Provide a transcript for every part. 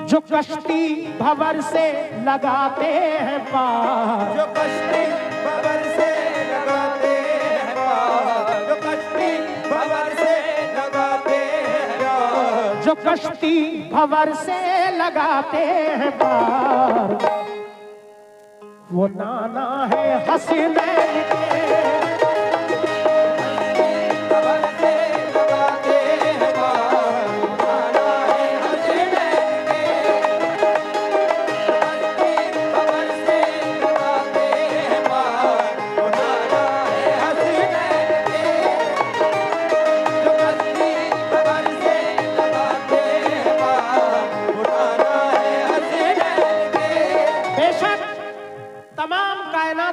जो कश्ती भंवर से लगाते हैं पार, जो कश्ती भंवर से लगाते हैं पार, जो कश्ती भंवर से लगाते हैं पार, जो कश्ती भंवर से लगाते हैं पार, वो नाना है हसनैन के।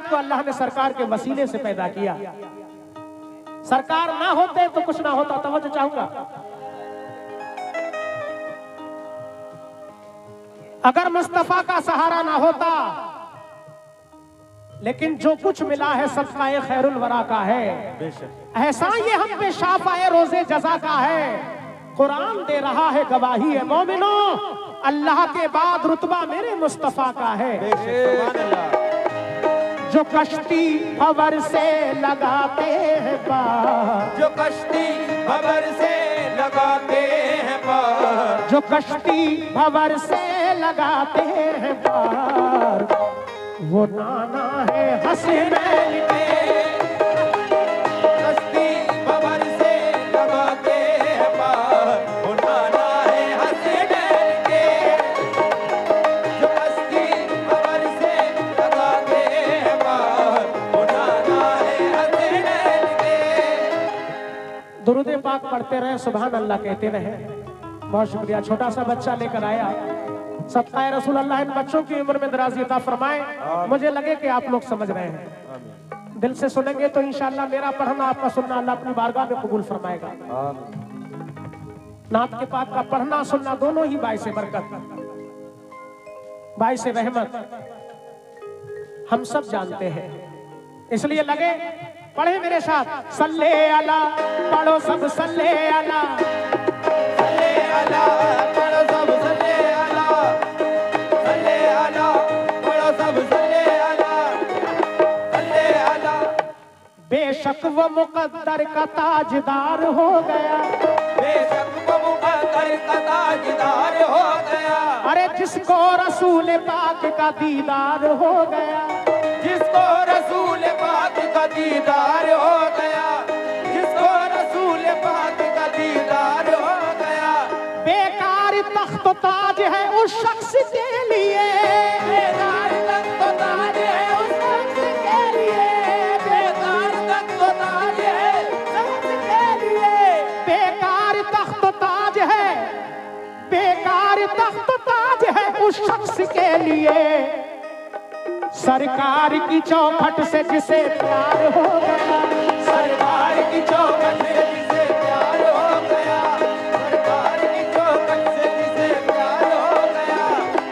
को अल्लाह ने सरकार के वसीले से पैदा किया। सरकार ना होते तो कुछ ना होता। तवज्जो चाहूंगा, अगर मुस्तफा का सहारा ना होता, लेकिन जो कुछ मिला है सदकाए खैरुल वरा का है, एहसान ये हम पे शाफाए रोजे जजा का है। कुरान दे रहा है गवाही है मोमिनो, अल्लाह के बाद रुतबा मेरे मुस्तफा का है। जो कश्ती भंवर से लगाते हैं पार, जो कश्ती भंवर से लगाते हैं पार, जो कश्ती भंवर से लगाते हैं पार, वो नाना है हसनैन के। कश्ती भंवर से लगाते हैं पार, वो नाना है हसनैन के। जो कश्ती भंवर से लगाते हैं पार, वो नाना है हसनैन के। दुरूद पाक पढ़ते रहे, सुभान अल्लाह कहते रहे। बहुत शुक्रिया। छोटा सा बच्चा लेकर आया, सदकाए रसूल अल्लाह इन बच्चों की उम्र में दराज़ी अता फरमाए। मुझे लगे कि आप लोग समझ रहे हैं, दिल से सुनेंगे तो इंशाअल्लाह मेरा पढ़ना आपका सुनना अल्लाह अपनी बारगाह में कबूल फरमाएगा। नात के पाक का पढ़ना सुनना दोनों ही बाइस बरकत, बाइस रहमत हम सब जानते हैं। इसलिए लगे पढ़े मेरे साथ, सल्ले अला, पढ़ो सब सल्ले अला, सल्ले अला, पढ़ो सब सल्ले अला, सल्ले अला, पढ़ो सब सल्ले अला, सल्ले अला। बेशक वो मुकद्दर का ताजदार हो गया, बेशक वो मुकद्दर का ताजदार हो गया। अरे जिसको रसूल पाक का दीदार हो गया, जिसको रसूल पाक का दीदार हो गया, जिसको रसूल पाक का दीदार हो गया। बेकार तख्त ताज है उस शख्स के लिए, बेकार तख्त ताज है उस शख्स के लिए, बेकार तख्त ताज है उस शख्स के लिए। बेकार तख्त ताज है, बेकार तख्त ताज है उस शख्स के लिए, सरकार की चौखट से जिसे प्यार हो गया, सरकार की चौखट से जिसे प्यार हो गया, सरकार की चौखट से जिसे प्यार हो गया,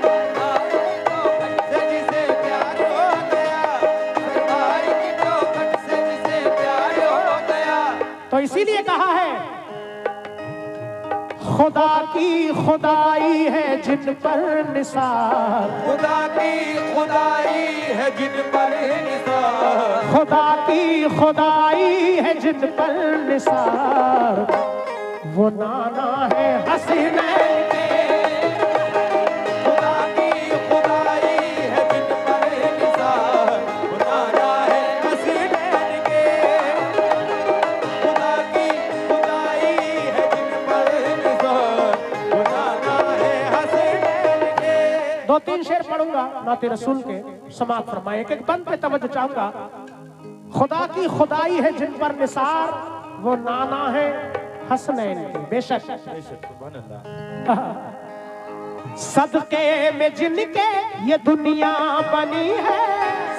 सरकार की चौखट से जिसे प्यार हो गया, सरकार की चौखट से जिसे प्यार हो गया। तो इसीलिए कहा है खुदा की खुदाई है जिन पर निसार, खुदा की खुदाई है जिन पर निसार, खुदा की खुदाई है जिन पर निसार, वो नाना है हसनैन के। खुदा की खुदाई है जिन पर निसार, वो नाना है हसनैन के। खुदा की खुदाई है जिन पर निसार, वो नाना है हसनैन के। दो तीन शेर पढ़ूंगा नाते रसूल के, समाप्त फरमाए। एक बंद पे तवज्जो चाहूंगा। खुदा की खुदाई है जिन पर निसार, वो नाना है हसनैन के। बेशक सदके में जिनके ये दुनिया बनी है,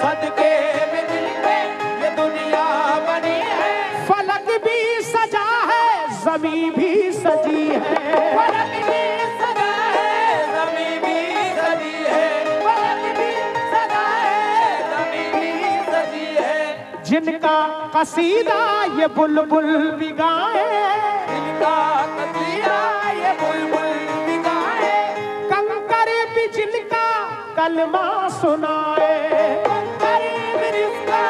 सदके में जिनके ये दुनिया बनी है, फलक भी सजा है जमी भी सजी है, फलक भी सजा है ज़मीं भी सजी है, फलक भी सजा है ज़मीं भी सजी है। जिनका कसीदा ये बुलबुल भी गाए, इनका कसीदा ये बुलबुल भी गाए, कंकर कलमा सुनाए, गरीब जिसका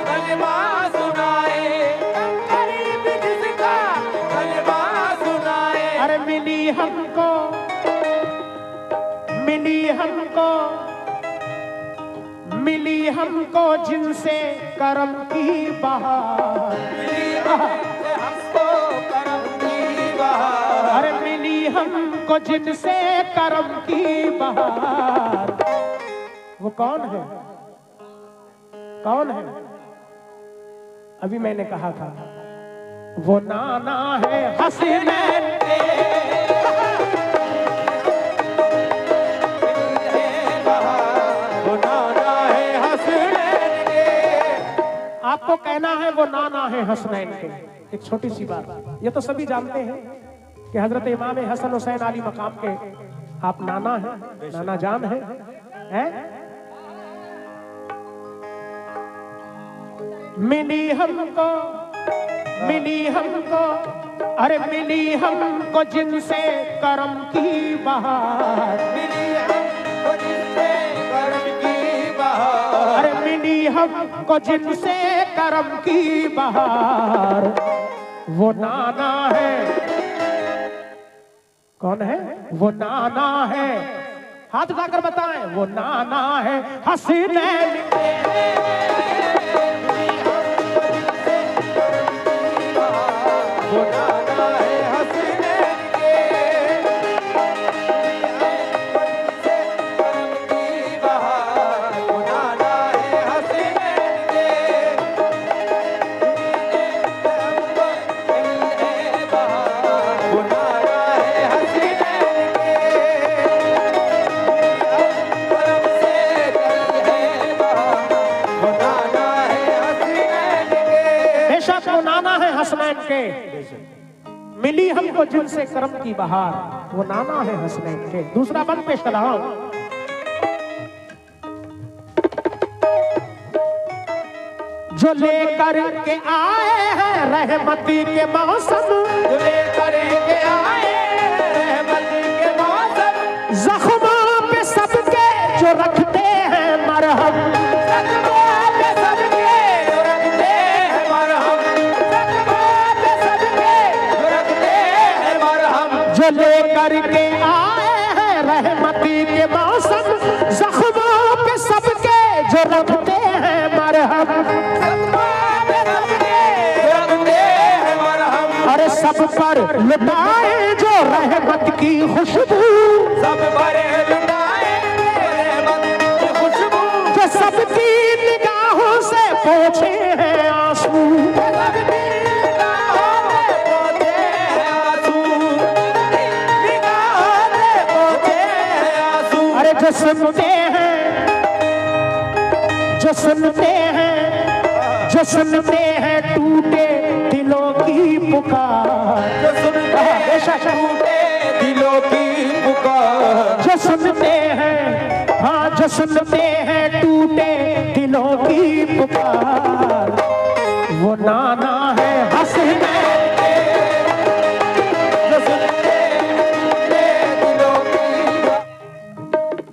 कलमा सुनाए, गरीब जिसका कलमा सुनाए। अरे मिली हमको जिनसे करम की बहार, हमको करम की बहार। अरे मिली हमको जिनसे करम की बहार। वो कौन है? कौन है? अभी मैंने कहा था वो नाना है हसनैन के, वो नाना है हसनैन के। आपको कहना है वो नाना है हसनैन के। एक छोटी सी बात, ये तो सभी जानते हैं कि हजरत इमाम हसन हुसैन अली मकाम के आप नाना हैं, नाना जान हैं, हैं? मिली हमको, अरे मिली हमको जिनसे करम की बहार, मिली हमको जिनसे करम की बहार। अरे मिली हमको जिनसे करम की बहार। वो नाना है, कौन है? वो नाना है, हाथ उठाकर बताएं, वो नाना है हसनैन के। वो नाना है हसनैन के, करम की बहार। वो नाना है हसनैन के, वो नाना है हसनैन के, करम से करी है बहार। वो नाना है हसनैन के। बेशक वो नाना है हसनैन के। मिली हमको जिनसे करम की बहार, वो नाना है हसनैन के। दूसरा बंद पेश कर रहा हूं। जो लेकर के आए हैं रहमती के मौसम, जो लेकर के आए रहमत के मौसम, जख्मों पे सबके जो रखते हैं मरहम, जख्मों पे सबके जो रखते हैं मरहम, जख्मों पे सबके जो रखते हैं मरहम। जो लेकर के आए हैं रहमती के मौसम, जख्मों पे सबके जो रखते हैं मरहम, जख्मों पे सबके जो रखते हैं मरहम। अरे सब पर लुटाए जो रहमत की खुशबू, सब बड़े लुटाए रहमत की खुशबू, जो सबकी निगाहों से पोंछे हैं आंसू, सबकी निगाहों में पोंछे हैं आंसू, निगाहों में पोंछे हैं आंसू। अरे जो सुनते हैं, जो सुनते हैं, जो सुनते हैं टूटे दिलों की पुकार, जो सुनते हैं टूटे दिलों की पुकार, जो सुनते हैं, हाँ जो सुनते हैं टूटे दिलों की पुकार, वो नाना है हसनैन के। जो सुनते हैं टूटे दिलों की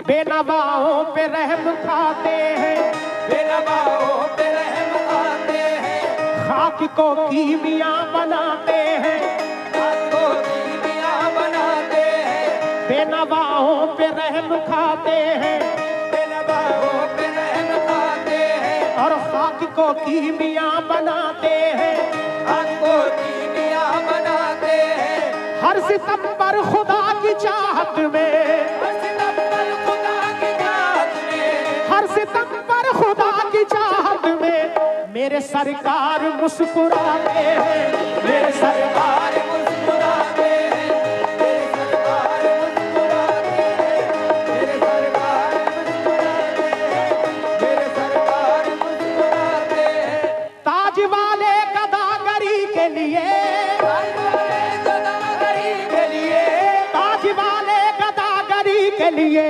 बेनवाओं पे रहम खाते हैं, बेनवाओं पे रहम खाते हैं, खाक को कीमिया बनाते हैं, को कीमिया बनाते हैं। बेनवाओं पे रहम खाते हैं बेनवाओं पे रहम खाते हैं, और खाक को कीमिया बनाते हैं। को कीमिया बनाते हैं। हर सितम पर खुदा की चाहत में, हर सितम पर खुदा की चाहत में, हर सितम पर खुदा की चाहत में मेरे सरकार मुस्कुराते हैं, मेरे सरकार मुस्कुराते हैं, मेरे सरकार मुस्कुराते हैं, मेरे सरकार मुस्कुराते हैं, मेरे सरकार मुस्कुराते हैं। ताज वाले गदागरी के लिए, गदागरी के लिए, ताज वाले गदागरी के लिए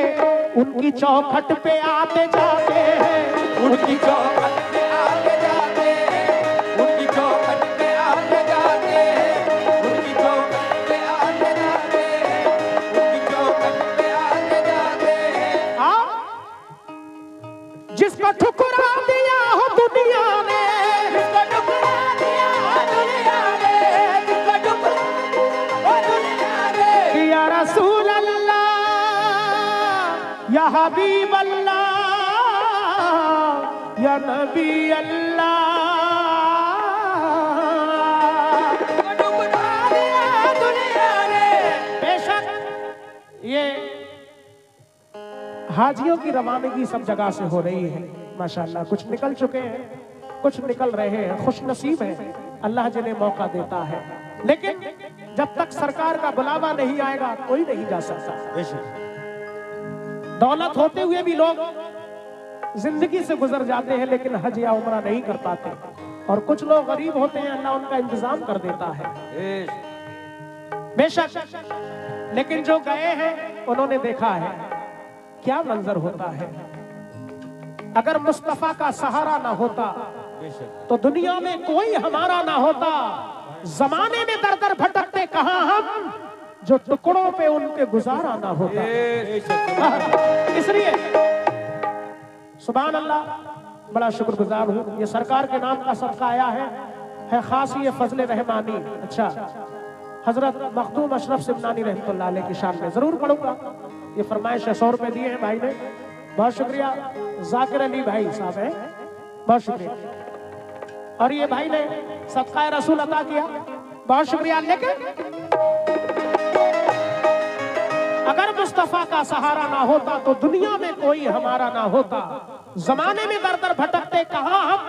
उनकी चौखट पे आते जाते हैं, उनकी चौखट पे आते जाते हैं, उनकी चौखट पे आते जाते हैं, उनकी चौखट पे आते जाते हैं, उनकी चौखट पे आते जाते हैं। जिसको ठुकरा दिया हो दुनिया ने, जिसको ठुकरा दिया हो दुनिया ने, जिसको ठुकरा हो दुनिया ने। या रसूल अल्लाह या हबीब अल्लाह या नबी अल्लाह, ठुकरा दिया दुनिया ने। बेशक ये हाजियों की रवानगी सब जगह से हो रही है माशाअल्लाह। कुछ निकल चुके हैं, कुछ निकल रहे हैं, खुश नसीब है अल्लाह जिन्हें मौका देता है। लेकिन जब तक सरकार का बुलावा नहीं आएगा कोई नहीं जा सकता। दौलत होते हुए भी लोग जिंदगी से गुजर जाते हैं लेकिन हज या उम्रा नहीं कर पाते, और कुछ लोग गरीब होते हैं, अल्लाह उनका इंतजाम कर देता है बेशक। लेकिन जो गए हैं उन्होंने देखा है क्या मंजर होता है। अगर मुस्तफा का सहारा ना होता तो दुनिया में कोई हमारा ना होता। जमाने में दर दर भटकते कहां हम, जो टुकड़ों पे उनके गुजारा ना होता। इसलिए सुभान अल्लाह, बड़ा शुक्रगुजार हूँ। ये सरकार के नाम का सदका आया है खास ये फजल रहमानी। अच्छा, हजरत मखदूम अशरफ सिमनानी रहमतुल्लाह अलैह की शान में जरूर पढ़ूंगा। ये फरमाइश 100 रुपए दिए हैं भाई ने, बहुत शुक्रिया। जाकिर अली भाई साहब हैं, बहुत शुक्रिया। और ये भाई ने सदका रसूल अता किया, बहुत शुक्रिया। लेकिन अगर मुस्तफा का सहारा ना होता तो दुनिया में कोई हमारा ना होता। जमाने में दर दर भटकते कहां हम,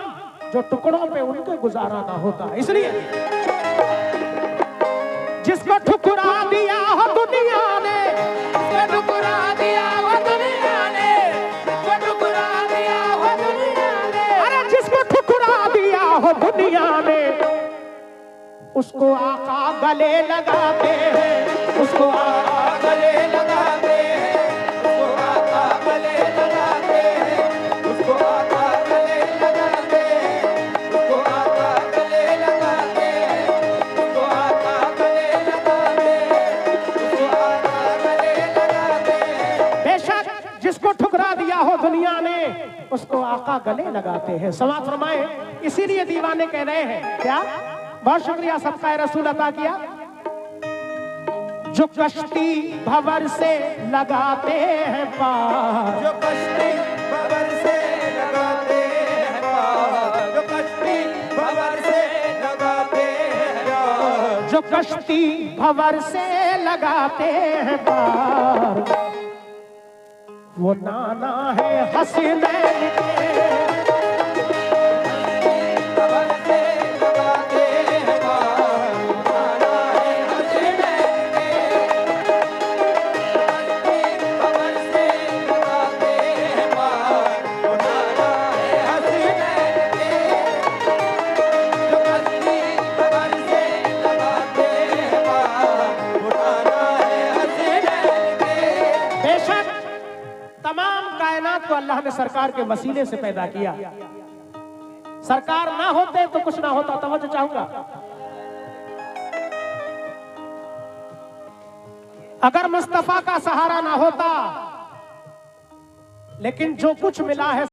जो टुकड़ों पे उनके गुजारा ना होता। इसलिए जिसको ठुकरा दिया हो दुनिया ने, जिसको ठुकरा दिया हो दुनिया ने, जिसको ठुकरा दिया हो दुनिया ने। अरे जिसको ठुकरा दिया हो दुनिया ने, उसको आका गले लगाते हैं, उसको आका गले लगाते हैं, उसको आका गले लगाते हैं, उसको आका गले लगाते हैं, उसको आका गले लगाते हैं, उसको आका गले लगाते हैं, उसको आका गले लगाते हैं। बेशक जिसको ठुकरा दिया हो दुनिया ने, उसको आका गले लगाते हैं। समाज फरमाए, इसीलिए दीवाने कह रहे हैं क्या, बहुत शुक्रिया, सबका रसूल अता किया। जो कश्ती भंवर से लगाते हैं पार, जो कश्ती भंवर से लगाते हैं पार, जो कश्ती भंवर से लगाते हैं पार, जो कश्ती भंवर से लगाते हैं पार, वो नाना है हसीनैन के। भंवर से लगाते हैं पार, नाना है हसीनैन के। कश्ती भंवर से लगाते हैं पार, वो नाना है हसीनैन के। जो कश्ती भंवर से लगाते हैं पार, वो नाना है हसीनैन के। बेशक तमाम कायनात को अल्लाह ने सरकार के वसीले से पैदा किया। सरकार ना होते तो कुछ ना होता। तवज्जो चाहूंगा, अगर मुस्तफा का सहारा ना होता, लेकिन जो कुछ मिला है